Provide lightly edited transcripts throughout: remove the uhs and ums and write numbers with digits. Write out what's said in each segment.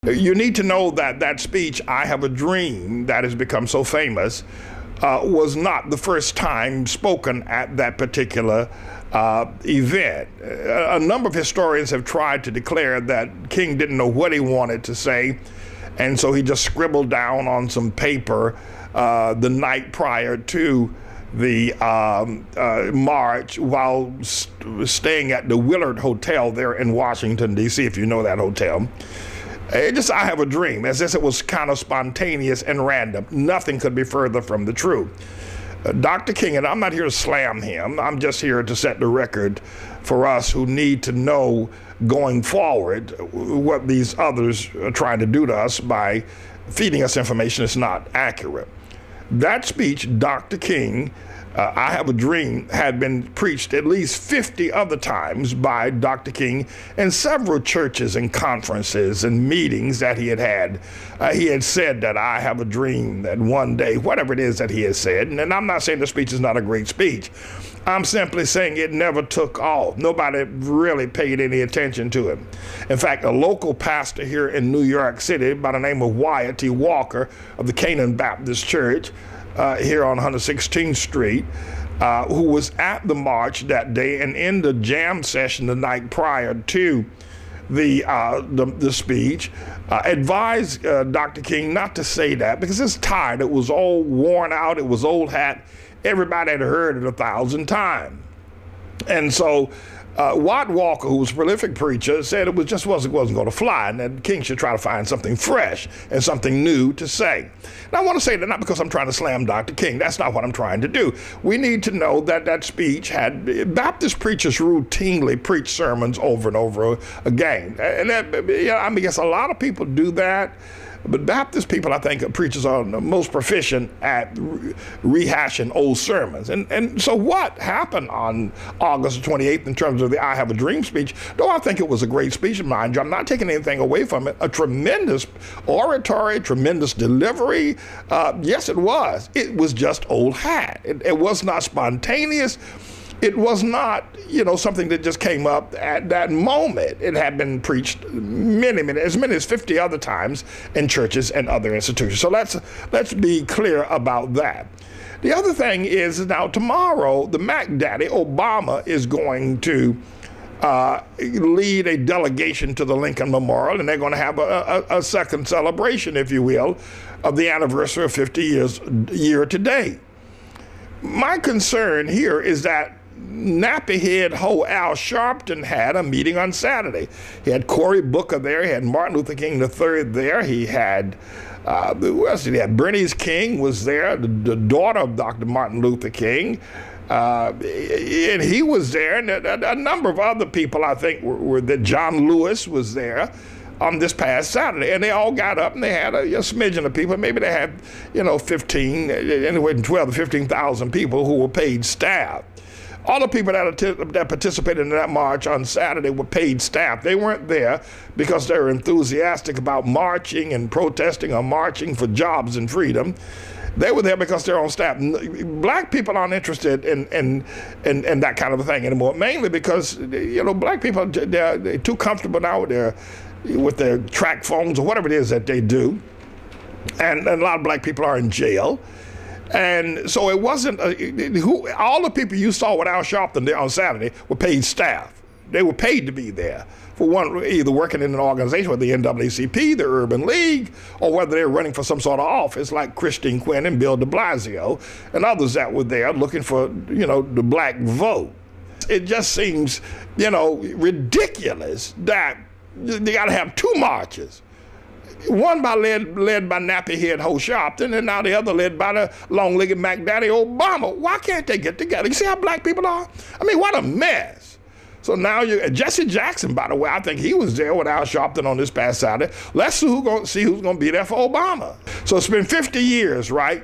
You need to know that that speech, "I Have a Dream," that has become so famous, was not the first time spoken at that particular event. A number of historians have tried to declare that King didn't know what he wanted to say, and so he just scribbled down on some paper the night prior to the march while staying at the Willard Hotel there in Washington, D.C., if you know that hotel. I have a dream, as if it was kind of spontaneous and random. Nothing could be further from the truth. Dr. King, and I'm not here to slam him, I'm just here to set the record for us who need to know going forward what these others are trying to do to us by feeding us information that's not accurate. That speech, Dr. King, "I Have a Dream," had been preached at least 50 other times by Dr. King in several churches and conferences and meetings that he had had. He had said that "I have a dream that one day," whatever it is that he has said. And I'm not saying the speech is not a great speech. I'm simply saying it never took off. Nobody really paid any attention to it. In fact, a local pastor here in New York City by the name of Wyatt T. Walker of the Canaan Baptist Church here on 116th Street, who was at the march that day and in the jam session the night prior to the speech, advised Dr. King not to say that because it's tired. It was all worn out. It was old hat. Everybody had heard it 1,000 times. And so Watt Walker, who was a prolific preacher, said it just wasn't going to fly, and that King should try to find something fresh and something new to say. And I want to say that not because I'm trying to slam Dr. King. That's not what I'm trying to do. We need to know that that speech had Baptist preachers routinely preach sermons over and over again, and I mean, yes, a lot of people do that. But Baptist people, I think, preachers are the most proficient at rehashing old sermons. And so what happened on August 28th in terms of the "I Have a Dream" speech, though I think it was a great speech, mind you, I'm not taking anything away from it, a tremendous oratory, tremendous delivery. Yes, it was. It was just old hat. It was not spontaneous. It was not, something that just came up at that moment. It had been preached as many as 50 other times in churches and other institutions. So let's be clear about that. The other thing is now tomorrow, the Mac Daddy, Obama, is going to lead a delegation to the Lincoln Memorial, and they're going to have a second celebration, if you will, of the anniversary of 50 year today. My concern here is that nappy-head Ho Al Sharpton had a meeting on Saturday. He had Cory Booker there. He had Martin Luther King III there. He had, who else did he have? Bernice King was there, the daughter of Dr. Martin Luther King. And he was there. And a number of other people, I think, were there. John Lewis was there on this past Saturday. And they all got up and they had a smidgen of people. Maybe they had, 15, anywhere from 12 to 15,000 people who were paid staff. All the people that participated in that march on Saturday were paid staff. They weren't there because they were enthusiastic about marching and protesting or marching for jobs and freedom. They were there because they're on staff. Black people aren't interested in that kind of a thing anymore, mainly because, black people, they're too comfortable now with their track phones or whatever it is that they do. And a lot of black people are in jail. And so it wasn't, all the people you saw with Al Sharpton there on Saturday were paid staff. They were paid to be there, for one, either working in an organization with the NAACP, the Urban League, or whether they're running for some sort of office like Christine Quinn and Bill de Blasio and others that were there looking for, the black vote. It just seems, ridiculous that they got to have two marches. One led by nappy-head Ho Sharpton, and now the other led by the long-legged Mac Daddy Obama. Why can't they get together? You see how black people are? I mean, what a mess. So now Jesse Jackson, by the way, I think he was there with Al Sharpton on this past Saturday. Let's see who's going to be there for Obama. So it's been 50 years, right?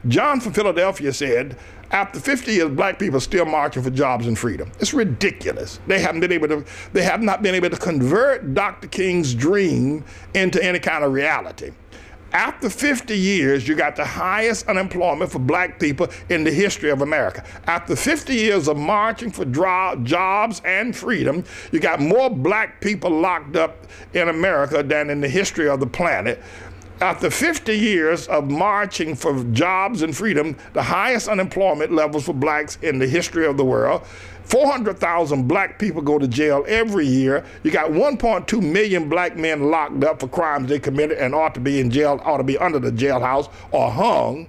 John from Philadelphia said, after 50 years, black people are still marching for jobs and freedom. It's ridiculous. They have not been able to convert Dr. King's dream into any kind of reality. After 50 years, you got the highest unemployment for black people in the history of America. After 50 years of marching for jobs and freedom, you got more black people locked up in America than in the history of the planet. After 50 years of marching for jobs and freedom, the highest unemployment levels for blacks in the history of the world. 400,000 black people go to jail every year. You got 1.2 million black men locked up for crimes they committed and ought to be in jail, ought to be under the jailhouse or hung.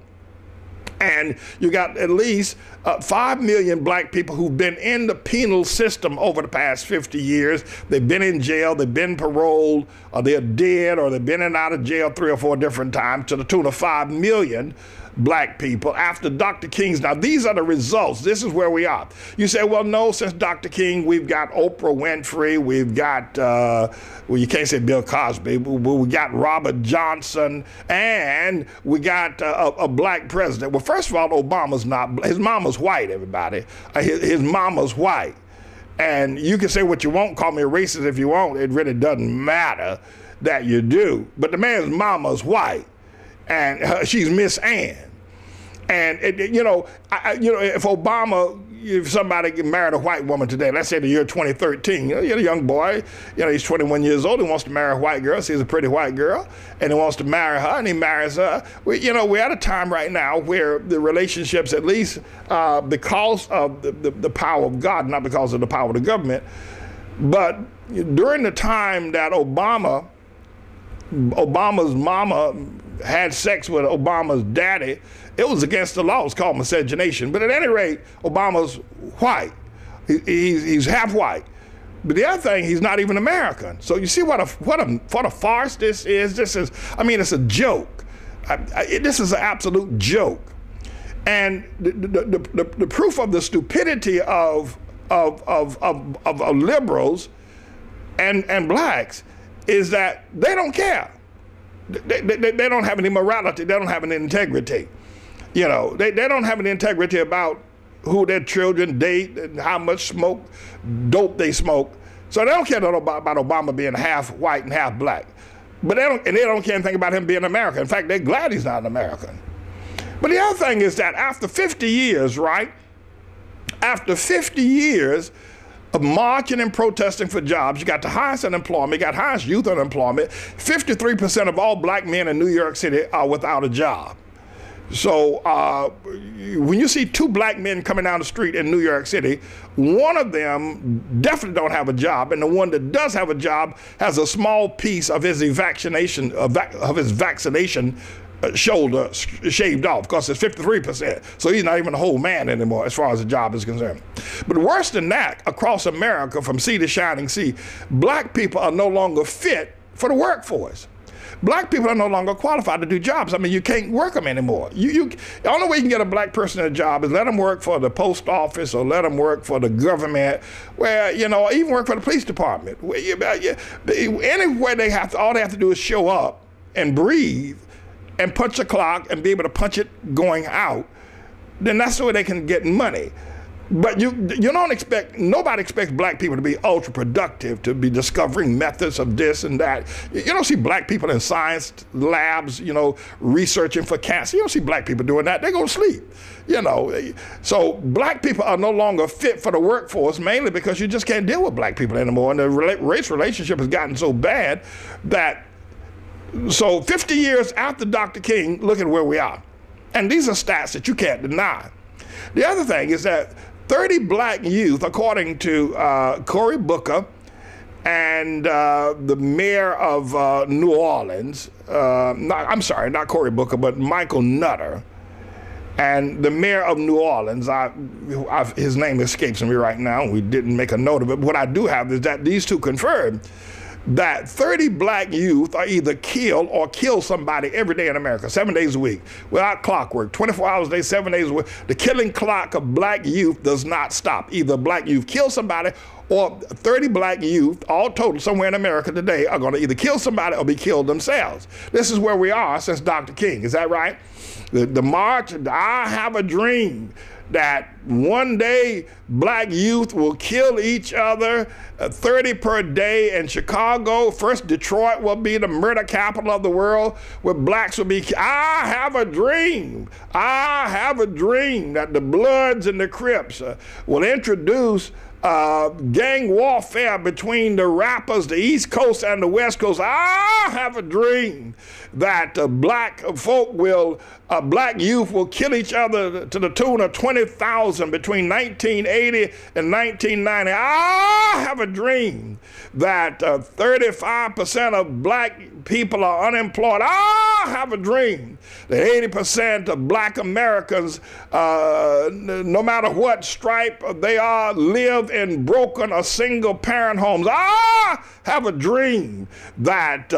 And you got at least 5 million black people who've been in the penal system over the past 50 years. They've been in jail, they've been paroled, or they're dead, or they've been in and out of jail 3 or 4 different times, to the tune of 5 million black people after Dr. King's. Now, these are the results. This is where we are. You say, well, no, since Dr. King, we've got Oprah Winfrey, we've got, well, you can't say Bill Cosby, we got Robert Johnson, and we got a black president. Well, first of all, Obama's not, his mama's white, everybody. His mama's white. And you can say what you want, call me a racist if you want, it really doesn't matter that you do. But the man's mama's white, and she's Miss Ann. And if Obama, if somebody married a white woman today, let's say the year 2013, you're a young boy, he's 21 years old, he wants to marry a white girl, sees a pretty white girl, and he wants to marry her, and he marries her. We're at a time right now where the relationships, at least because of the power of God, not because of the power of the government, but during the time that Obama's mama had sex with Obama's daddy, it was against the law. It's called miscegenation. But at any rate, Obama's white. He's half white. But the other thing, he's not even American. So you see what a farce this is? It's a joke. This is an absolute joke. And the proof of the stupidity of liberals and blacks is that they don't care. They don't have any morality. They don't have any integrity. They don't have any integrity about who their children date and how much dope they smoke. So they don't care about Obama being half white and half black. But they don't care anything about him being American. In fact, they're glad he's not an American. But the other thing is that after 50 years, right? After 50 years of marching and protesting for jobs, you got the highest unemployment, you got highest youth unemployment. 53% of all black men in New York City are without a job. So when you see 2 black men coming down the street in New York City, one of them definitely don't have a job, and the one that does have a job has a small piece of his vaccination shoulder shaved off, because it's 53%. So he's not even a whole man anymore as far as the job is concerned. But worse than that, across America, from sea to shining sea, black people are no longer fit for the workforce. Black people are no longer qualified to do jobs. You can't work them anymore. The only way you can get a black person a job is let them work for the post office or let them work for the government, where, even work for the police department. Anywhere all they have to do is show up and breathe and punch a clock and be able to punch it going out, then that's the way they can get money. But nobody expects black people to be ultra productive, to be discovering methods of this and that. You don't see black people in science labs, researching for cancer. You don't see black people doing that. They go to sleep, So black people are no longer fit for the workforce, mainly because you just can't deal with black people anymore. And the race relationship has gotten so bad that, so 50 years after Dr. King, look at where we are. And these are stats that you can't deny. The other thing is that 30 black youth, according to Cory Booker and the mayor of New Orleans, not Cory Booker, but Michael Nutter, and the mayor of New Orleans, his name escapes me right now, we didn't make a note of it, but what I do have is that these two confirmed that 30 black youth are either killed or kill somebody every day in America, 7 days a week, without clockwork, 24 hours a day, 7 days a week. The killing clock of black youth does not stop. Either black youth kill somebody, or 30 black youth, all total, somewhere in America today, are going to either kill somebody or be killed themselves. This is where we are since Dr. King. Is that right? The march, I have a dream. that one day black youth will kill each other, 30 per day in Chicago. First, Detroit will be the murder capital of the world, where blacks will be. I have a dream. I have a dream that the Bloods and the Crips will introduce gang warfare between the rappers, the East Coast and the West Coast. I have a dream that black youth will kill each other to the tune of 20,000 between 1980 and 1990. I have a dream that 35% of black people are unemployed. I have a dream that 80% of black Americans, no matter what stripe they are, live in broken or single parent homes. I have a dream that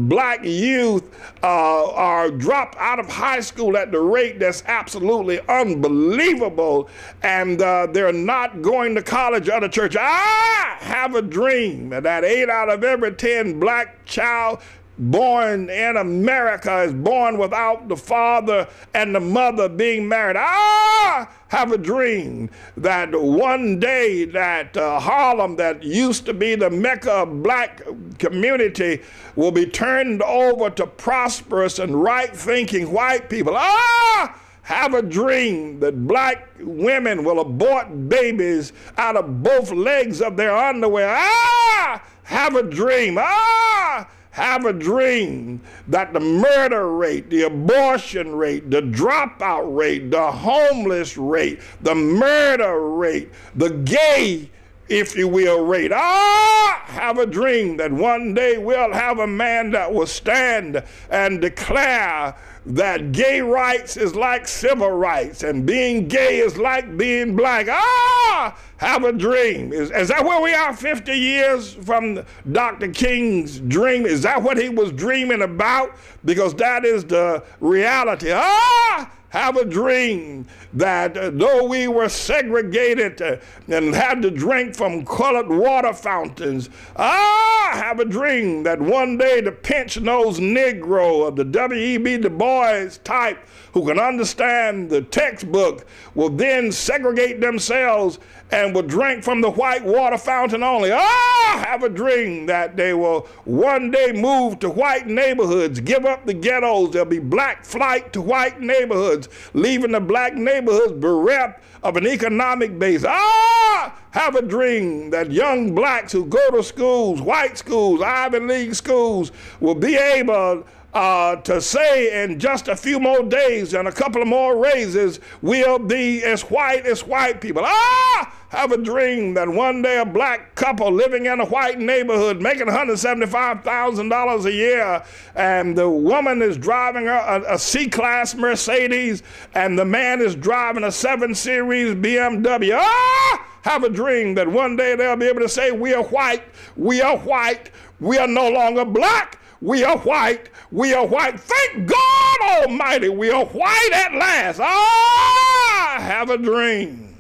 black youth are dropped out of high school at the rate that's absolutely unbelievable, and they're not going to college or to church. I have a dream that 8 out of every 10 black child born in America is born without the father and the mother being married. I have a dream that one day that Harlem, that used to be the Mecca of black community, will be turned over to prosperous and right-thinking white people. I have a dream that black women will abort babies out of both legs of their underwear. I have a dream. I have a dream that the murder rate, the abortion rate, the dropout rate, the homeless rate, the murder rate, the gay, if you will, rate. I have a dream that one day we'll have a man that will stand and declare that gay rights is like civil rights and being gay is like being black. I have a dream. Is that where we are 50 years from Dr. King's dream? Is that what he was dreaming about? Because that is the reality. I have a dream that though we were segregated and had to drink from colored water fountains, I have a dream that one day the pinch-nosed Negro of the W.E.B. Du Bois type who can understand the textbook will then segregate themselves and will drink from the white water fountain only. I have a dream that they will one day move to white neighborhoods, give up the ghettos. There'll be black flight to white neighborhoods, leaving the black neighborhoods bereft of an economic base. I have a dream that young blacks who go to schools, white schools, Ivy League schools, will be able to say in just a few more days and a couple of more raises, we'll be as white people. I have a dream that one day a black couple living in a white neighborhood making $175,000 a year, and the woman is driving a C-Class Mercedes and the man is driving a 7 Series BMW. I have a dream that one day they'll be able to say, we are white, we are white, we are no longer black, we are white, we are white. Thank God Almighty, we are white at last. I have a dream.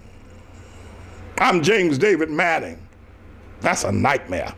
I'm James David Manning. That's a nightmare.